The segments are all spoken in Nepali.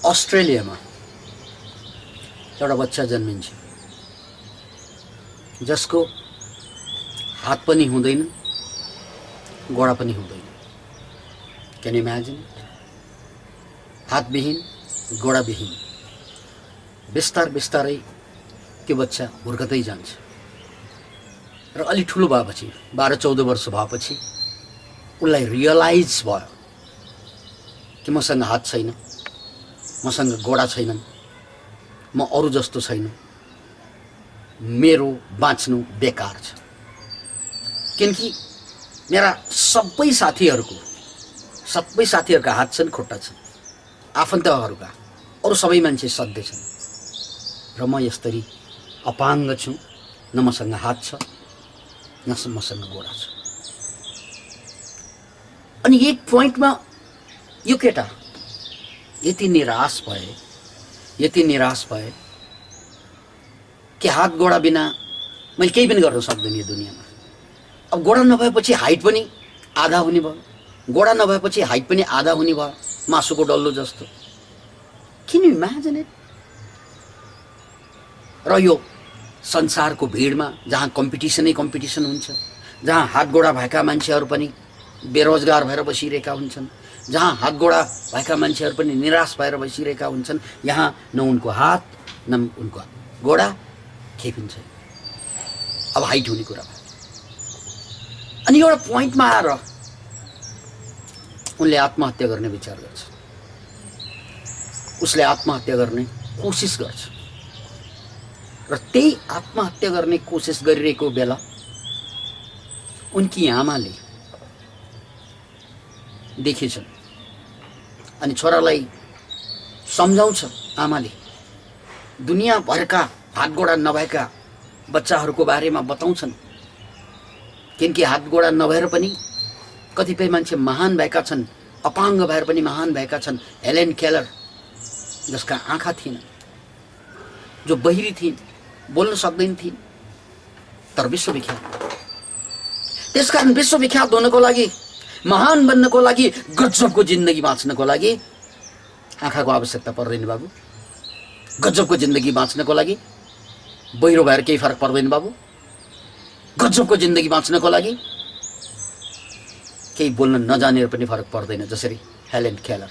अस्ट्रेलियामा एउटा बच्चा जन्मिन्छ जसको हात पनि हुँदैन गोडा पनि हुँदैन। Can you imagine? हातविहीन गोडाविहीन बिस्तार बिस्तारै त्यो बच्चा हुर्कदै जान्छ र अलि ठुलो भएपछि 12-14 वर्ष भएपछि उसलाई रियलाइज भयो कि मसँग हात छैन, मसँग गोडा छैनन्, म अरू जस्तो छैन, मेरो बाँच्नु बेकार छ। किनकि मेरा सबै साथीहरूका हात छन्, खुट्टा छन्, आफन्तहरूका अरू सबै मान्छे सधैँ छन् र म यसरी अपाङ्ग छु, न मसँग हात छ न मसँग गोडा छ। अनि एक पोइन्टमा यो केटा यति निराश भए कि हात गोडा बिना मैले केही पनि गर्न सक्दैन यो दुनियाँमा। अब गोडा नभएपछि हाइट पनि आधा हुने भयो, गोडा नभएपछि हाइट पनि आधा हुने भयो, मासुको डल्लो जस्तो। किन इमेजिन इट? र यो संसारको भिडमा जहाँ कम्पिटिसनै कम्पिटिसन हुन्छ, जहाँ हात गोडा भएका मान्छेहरू पनि बेरोजगार भएर बसिरहेका हुन्छन्, जहाँ हात गोडा भएका मान्छेहरू पनि निराश भएर बसिरहेका हुन्छन्, यहाँ न उनको हात न उनको गोडा केही पनि छैन। अब हाइट हुने कुरा भयो। अनि एउटा पोइन्टमा आएर उनले आत्महत्या गर्ने विचार गर्छ। उसले आत्महत्या गर्ने कोसिस गर्छ र त्यही आत्महत्या गर्ने कोसिस गरिरहेको बेला उनकी आमाले देखेछन् अनि छोरालाई सम्झाउँछ। आमाले दुनियाँभरका हात गोडा नभएका बच्चाहरूको बारेमा बताउँछन्, किनकि हात गोडा नभएर पनि कतिपय मान्छे महान भएका छन्, अपाङ्ग भएर पनि महान भएका छन्। हेलेन केलर जसका आँखा थिएन, जो बहिरी थिइन्, बोल्न सक्दैन थिइन्, तर विश्वविख्यात। त्यसकारण विश्वविख्यात हुनको लागि, महान बन्नको लागि, गजबको जिन्दगी बाँच्नको लागि आँखाको आवश्यकता पर्दैन बाबु। गजबको जिन्दगी बाँच्नको लागि बहिरो भएर केही फरक पर्दैन बाबु। गजबको जिन्दगी बाँच्नको लागि केही बोल्न नजानेर पनि फरक पर्दैन। जसरी हेलेन केलर।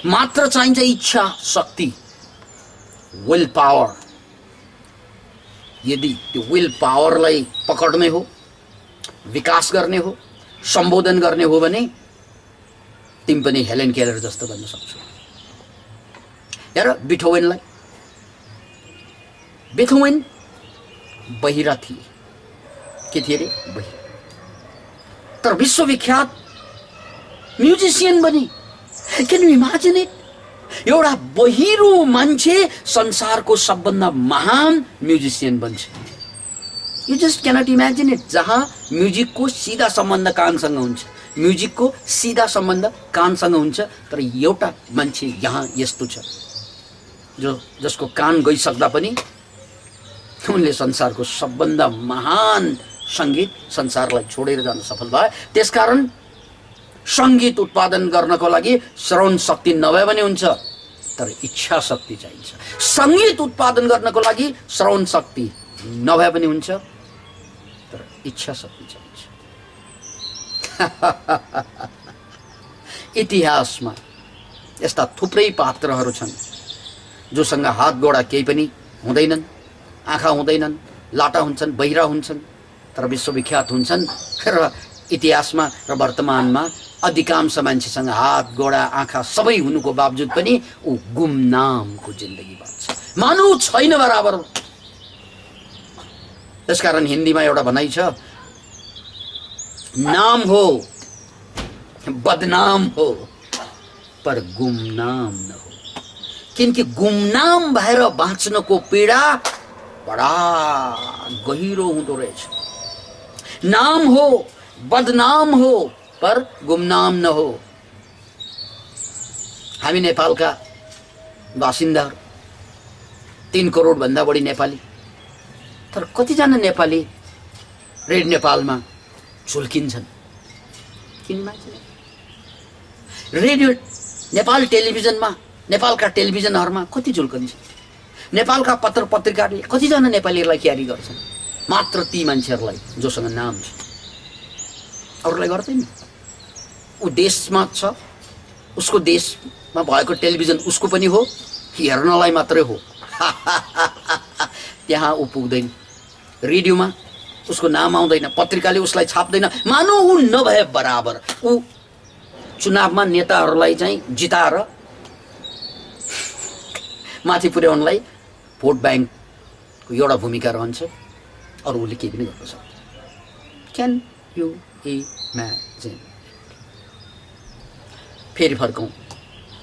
मात्र चाहिन्छ इच्छा शक्ति, विल पावर। यदि त्यो विल पावरलाई पकड्ने हो, विकास गर्ने हो, सम्बोधन गर्ने हो भने तिमी पनि हेलेन केलर जस्तो बन्न सक्छौ। हेर बिथोवेनलाई, बिथोवेन बहिरा थिए। के थिए रे? बहिरा। तर विश्वविख्यात म्युजिसियन बने। Can you imagine it? एउटा बहिरो मान्छे संसारको सबभन्दा महान म्युजिसियन बन्छ। You just cannot imagine it. जहाँ म्युजिकको सीधा सम्बन्ध कानसँग हुन्छ, म्युजिकको सीधा सम्बन्ध कानसँग हुन्छ, तर एउटा मान्छे यहाँ यस्तो छ जसको कान गइसक्दा पनि उनले संसारको सबभन्दा महान सङ्गीत संसारलाई छोडेर जान सफल भए। त्यसकारण सङ्गीत उत्पादन गर्नको लागि श्रवण शक्ति नभए पनि हुन्छ, तर इच्छा शक्ति चाहिन्छ। सङ्गीत उत्पादन गर्नको लागि श्रवण शक्ति नभए पनि हुन्छ, तर इच्छा शक्ति चाहिन्छ। इतिहासमा यस्ता थुप्रै पात्रहरू छन् जोसँग हात गोडा केही पनि हुँदैनन्, आँखा हुँदैनन्, लाटा हुन्छन्, बहिरा हुन्छन्, तर विश्वविख्यात हुन्छन्। र इतिहासमा र वर्तमानमा अधिकांश मान्छेसँग हात गोडा आँखा सबै हुनुको बावजुद पनि ऊ गुमनामको जिन्दगी बाँच्छ। मानव छैन बराबर। त्यसकारण हिन्दीमा एउटा भनाइ छ, नाम हो बदनाम हो पर गुमनाम न हो। किनकि गुमनाम भएर बाँच्नको पीडा बडा गहिरो हुँदो रहेछ। नाम हो बदनाम हो पर गुमनाम न हो। हामी नेपालका बासिन्दाहरू 3 करोड भन्दा बढी नेपाली, तर कतिजना नेपाली रेड नेपालमा झुल्किन्छन्? किन मान्छे रेडियो नेपाल टेलिभिजनमा नेपालका टेलिभिजनहरूमा कति झुल्कन्छ, नेपालका पत्र पत्रिकाले कतिजना नेपालीहरूलाई क्यारी गर्छन्, मात्र ती मान्छेहरूलाई जोसँग नाम छ, अरूलाई गर्दैन। ऊ देशमा छ, उसको देशमा भएको टेलिभिजन उसको पनि हो, हेर्नलाई मात्रै हो। त्यहाँ ऊ पुग्दैन, रेडियोमा उसको नाम आउँदैन, पत्रिकाले उसलाई छाप्दैन। मानौ ऊ नभए बराबर ऊ चुनावमा नेताहरूलाई चाहिँ जिताएर माथि पुर्याउनलाई भोट ब्याङ्कको एउटा भूमिका रहन्छ, अरू उसले केही पनि गर्न सक्दैन। Can you Imagine? फेरि फर्कौँ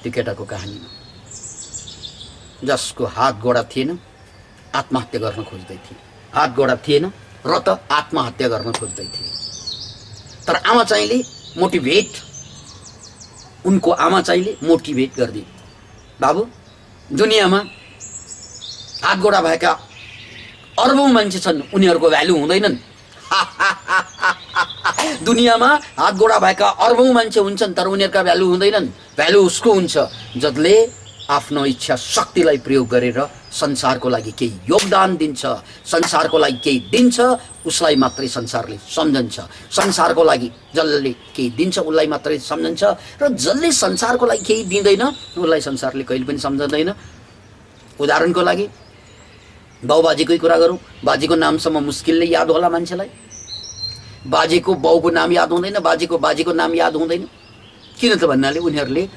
त्यो केटाको कहानीमा, जसको हात गोडा थिएन, आत्महत्या गर्न खोज्दै थिए। हात गोडा थिएन र त आत्महत्या गर्न खोज्दै थिए। तर आमा चाहिँले मोटिभेट, उनको आमा चाहिँले मोटिभेट गरिदिए, बाबु दुनियाँमा हात गोडा भएका अर्बौं मान्छे छन्, उनीहरूको भ्यालु हुँदैनन्। दुनियाँमा हात गोडा भएका अर्बौं मान्छे हुन्छन्, तर उनीहरूका भ्यालु हुँदैनन्। भ्यालु उसको हुन्छ जसले आफ्नो इच्छा शक्तिलाई प्रयोग गरेर संसारको लागि केही योगदान दिन्छ, संसारको लागि केही दिन्छ, उसलाई मात्रै संसारले सम्झन्छ। संसारको लागि जसले केही दिन्छ उसलाई मात्रै सम्झन्छ, र जसले संसारको लागि केही दिँदैन उसलाई संसारले कहिले पनि सम्झँदैन। उदाहरणको लागि बाउबाजेकै कुरा गरौँ, बाजेको नामसम्म मुस्किलले याद होला मान्छेलाई। बाजेको बाउको नाम याद हुँदैन, बाजेको बाजेको नाम याद हुँदैन। किन त भन्नाले उनीहरूले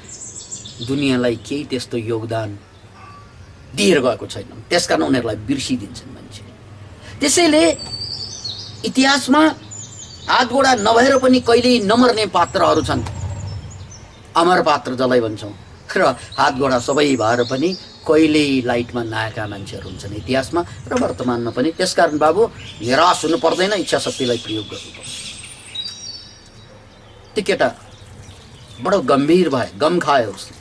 दुनियाँलाई केही त्यस्तो योगदान दिएर गएको छैन, त्यसकारण उनीहरूलाई बिर्सिदिन्छन् मान्छे। त्यसैले इतिहासमा हात गोडा नभएर पनि कहिल्यै नमर्ने पात्रहरू छन्, अमर पात्र जसलाई भन्छौँ, र हात गोडा सबै भएर पनि कहिल्यै लाइटमा नआएका मान्छेहरू हुन्छन् इतिहासमा र वर्तमानमा पनि। त्यसकारण बाबु निराश हुनु पर्दैन, इच्छा शक्तिलाई प्रयोग गर्नुपर्छ। त्यो केटा बडो गम्भीर भए, गम खायो उसले,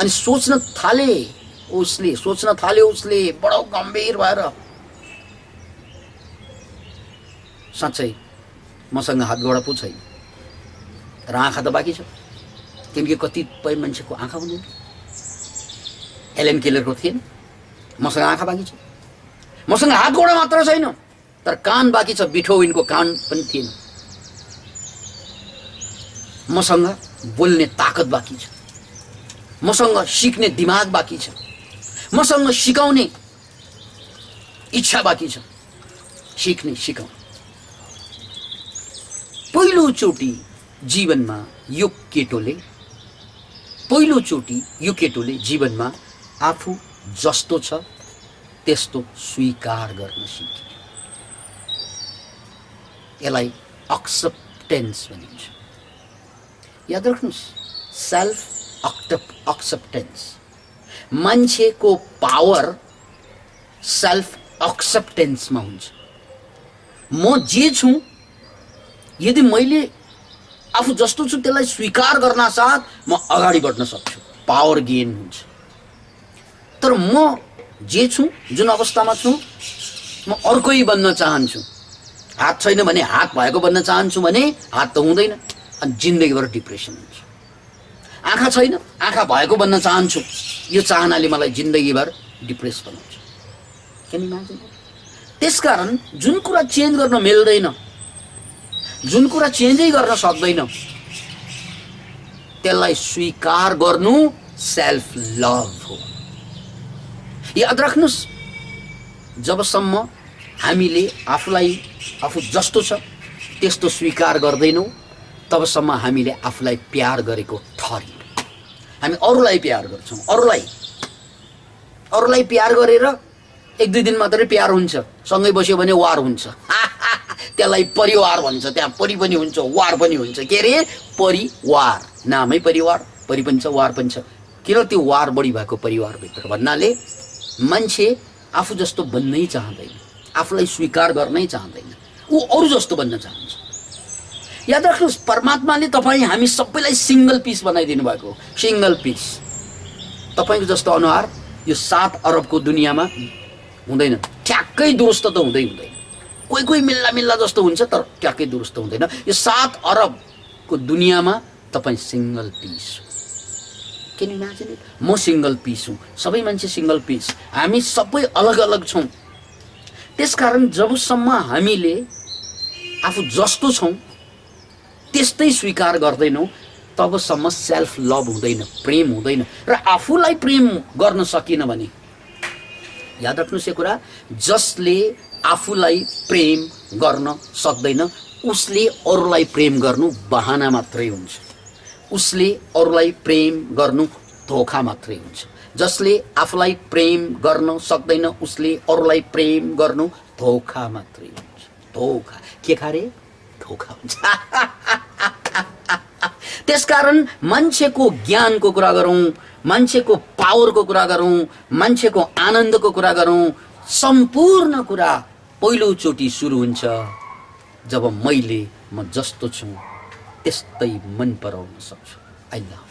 अनि सोच्न थाल्यो उसले बडो गम्भीर भएर, साँच्चै मसँग हात गोडा पो छैन र आँखा त बाँकी छ, किनकि कतिपय मान्छेको आँखा हुँदैन। एलेन केलरको थिएन, मसँग आँखा बाँकी छ, मसँग हात गोडा मात्र छैन तर कान बाँकी छ, बिथोवेनको कान पनि थिएन। मसँग बोल्ने ताकत बाँकी छ, मसँग सिक्ने दिमाग बाँकी छ, मसँग सिकाउने इच्छा बाँकी छ, सिकाउने। पहिलोचोटि जीवनमा यो केटोले जीवनमा आफू जस्तो छ त्यस्तो स्वीकार गर्न सिक्यो। यसलाई एक्सेप्टेन्स भनिन्छ। याद राख्नुहोस्, सेल्फ एक्सेप्टेन्स। मान्छेको पावर सेल्फ एक्सेप्टेन्समा हुन्छ। म जे छु, यदि मैले आफू जस्तो छु त्यसलाई स्वीकार गर्न साथ म अगाडि बढ्न सक्छु, पावर गेन हुन्छ। तर म जे छु, जुन अवस्थामा छु, म अर्कै बन्न चाहन्छु। हात छैन भने हात भएको बन्न चाहन्छु भने हात त हुँदैन, अनि जिन्दगीभर डिप्रेसन हुन्छ। आँखा छैन, आँखा भएको बन्न चाहन्छु, यो चाहनाले मलाई जिन्दगीभर डिप्रेस बनाउँछ। Can imagine? त्यसकारण जुन कुरा चेन्ज गर्न मिल्दैन, जुन कुरा चेन्जै गर्न सक्दैन, त्यसलाई स्वीकार गर्नु सेल्फ लभ हो। याद राख्नुहोस्, जबसम्म हामीले आफू जस्तो छ त्यस्तो स्वीकार गर्दैनौँ तबसम्म हामीले आफूलाई प्यार गरेको ठहरिनु। हामी अरूलाई प्यार गर्छौँ, अरूलाई प्यार गरेर एक दुई दिन मात्रै प्यार हुन्छ, सँगै बस्यो भने वार हुन्छ। त्यसलाई परिवार भन्छ, त्यहाँ परि पनि हुन्छ, वार पनि हुन्छ। के अरे परिवार, नामै परिवार, परि पनि छ, वार पनि छ। किन त्यो वार बढी भएको परिवारभित्र भन्नाले मान्छे आफू जस्तो बन्नै चाहँदैन, आफूलाई स्वीकार गर्नै चाहँदैन, ऊ अरू जस्तो बन्न चाहन्छ। याद राख्नुहोस्, परमात्माले हामी सबैलाई सिंगल पिस बनाइदिनु भएको, सिंगल पिस। तपाईँको जस्तो अनुहार यो 7 अरबको दुनियाँमा हुँदैन, ठ्याक्कै दुरुस्त त हुँदैन। कोही मिल्ला जस्तो हुन्छ तर ट्याक्कै दुरुस्त हुँदैन। यो 7 अरबको दुनियाँमा तपाईँ सिंगल पिस हो। Can you imagine it? म सिंगल पिस हुँ, सबै मान्छे सिंगल पिस, हामी सबै अलग अलग छौँ। त्यसकारण जबसम्म हामीले आफू जस्तो छौँ त्यस्तै स्वीकार गर्दैनौँ तबसम्म सेल्फ लभ हुँदैन, प्रेम हुँदैन। र आफूलाई प्रेम गर्न सकिन भने, याद राख्नुहोस् यो कुरा, जसले आफूलाई प्रेम गर्न सक्दैन उसले अरूलाई प्रेम गर्नु बहाना मात्रै हुन्छ, उसले अरूलाई प्रेम गर्नु धोखा मात्रै हुन्छ। जसले आफूलाई प्रेम गर्न सक्दैन उसले अरूलाई प्रेम गर्नु धोखा मात्रै हुन्छ। धोखा के खारे? धोखा हुन्छ। त्यसकारण मान्छेको ज्ञानको कुरा गरौँ, मान्छेको पावरको कुरा गरौँ, मान्छेको आनन्दको कुरा गरौँ, सम्पूर्ण कुरा पहिलोचोटि सुरु हुन्छ जब म जस्तो छु त्यस्तै मन पराउन सक्छु। I love